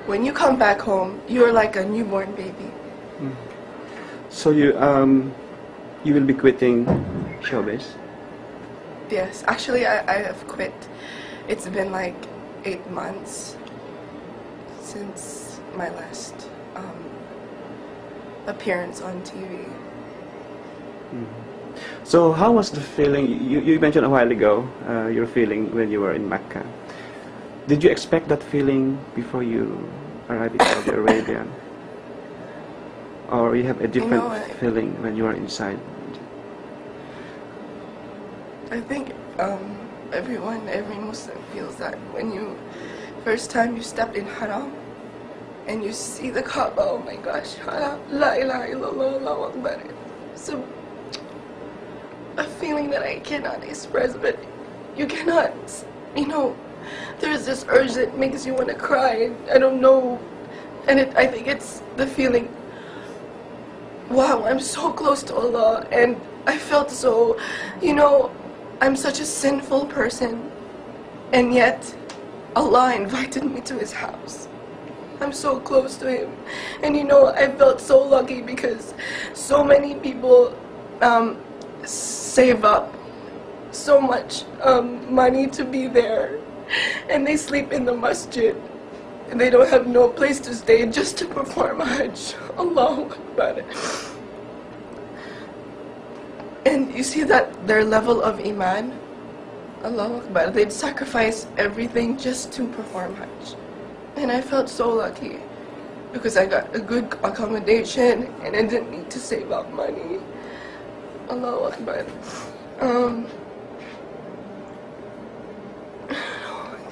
when you come back home, you're like a newborn baby. So you will be quitting Showbiz? Yes, actually I have quit. It's been like 8 months since my last appearance on TV. So how was the feeling? You mentioned a while ago your feeling when you were in Mecca. Did you expect that feeling before you arrived in Saudi Arabia? Or you have a different feeling when you are inside? I think every Muslim feels that when first time you step in Haram and you see the Kaaba. Oh my gosh, Haram, la ilaha illallah, Allahu Akbar. So a feeling that I cannot express, but you cannot, there's this urge that makes you want to cry. I don't know, and I think it's the feeling, wow, I'm so close to Allah, and I felt so, I'm such a sinful person, and yet Allah invited me to His house. I'm so close to Him, and I felt so lucky because so many people save up so much money to be there, and they sleep in the masjid, and they don't have no place to stay just to perform Hajj. Allahu Akbar. And you see that their level of iman, Allahu Akbar, they'd sacrifice everything just to perform Hajj. And I felt so lucky because I got a good accommodation and I didn't need to save up money. Allahu Akbar.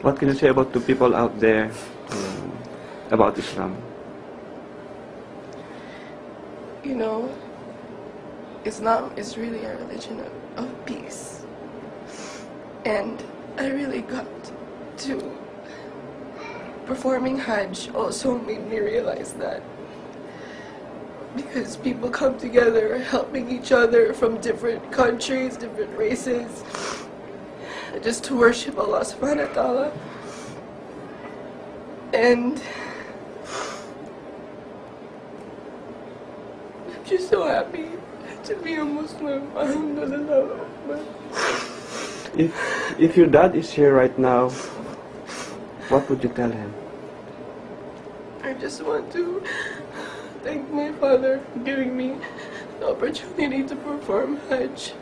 What can you say about the people out there about Islam? Islam is really a religion of peace. And I really got to performing Hajj also made me realize that. Because people come together helping each other from different countries, different races, just to worship Allah subhanahu wa ta'ala. And I'm just so happy to be a Muslim. Alhamdulillah. If your dad is here right now, what would you tell him? I just want to thank my father for giving me the opportunity to perform Hajj,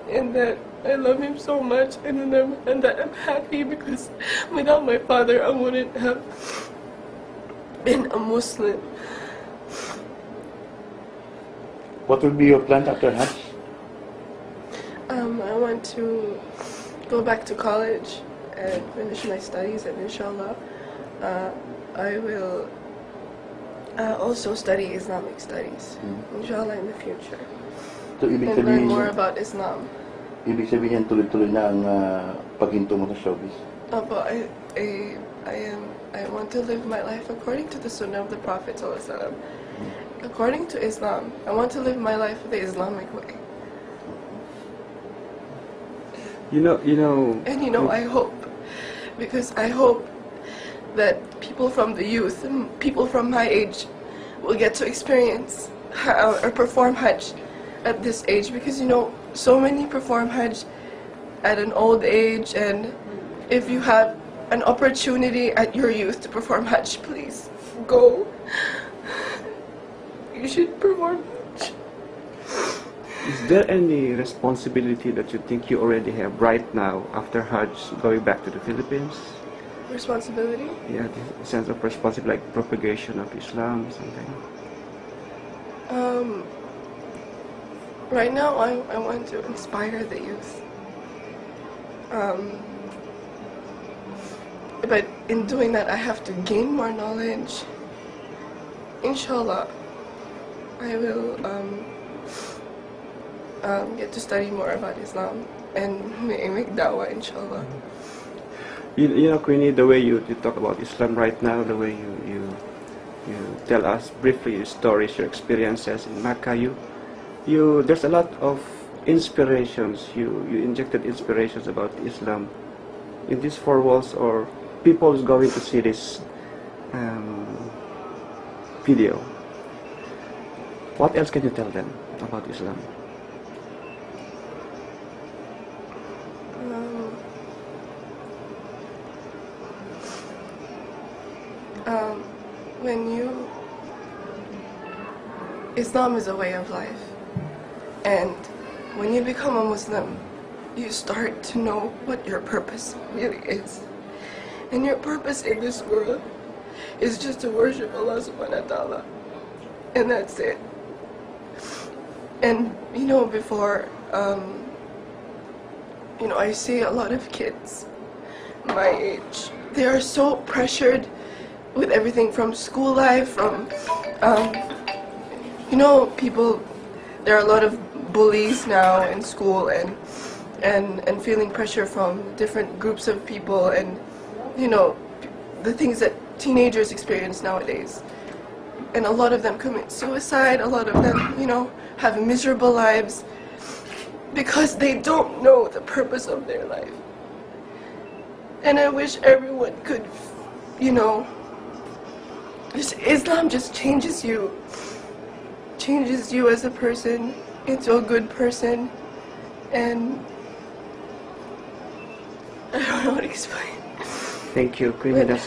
and that I love him so much, and that I'm happy because without my father I wouldn't have been a Muslim. What will be your plan after Hajj? I want to go back to college and finish my studies, and inshallah I will also study Islamic studies, inshallah, in the future, So, ibig and learn sabihin, more about Islam. ibig sabihin tuloy-tuloy na ang paghinto mo sa showbiz. But I want to live my life according to the Sunnah of the Prophet ﷺ. According to Islam, I want to live my life the Islamic way. And I hope, because I hope that people from the youth and people from my age will get to experience or perform Hajj at this age, because so many perform Hajj at an old age, and if you have an opportunity at your youth to perform Hajj, please go. You should perform Hajj. Is there any responsibility that you think you already have right now after Hajj, going back to the Philippines? Responsibility? Yeah, the sense of responsibility, like propagation of Islam, something. Right now, I want to inspire the youth. But in doing that, I have to gain more knowledge. Inshallah, I will get to study more about Islam and make da'wah, inshallah. Queenie, the way you talk about Islam right now, the way you tell us briefly your stories, your experiences in Makkah, there's a lot of inspirations. You injected inspirations about Islam in these four walls, or people is going to see this video. What else can you tell them about Islam? Islam is a way of life, and when you become a Muslim, you start to know what your purpose really is. And your purpose in this world is just to worship Allah subhanahu wa ta'ala, and that's it. And before, I see a lot of kids my age, they are so pressured with everything from school life, from people, there are a lot of bullies now in school, and feeling pressure from different groups of people, and the things that teenagers experience nowadays. And a lot of them commit suicide, a lot of them have miserable lives because they don't know the purpose of their life. And I wish everyone could, Islam just changes you as a person into a good person, and I don't know how to explain. Thank you, Queenie.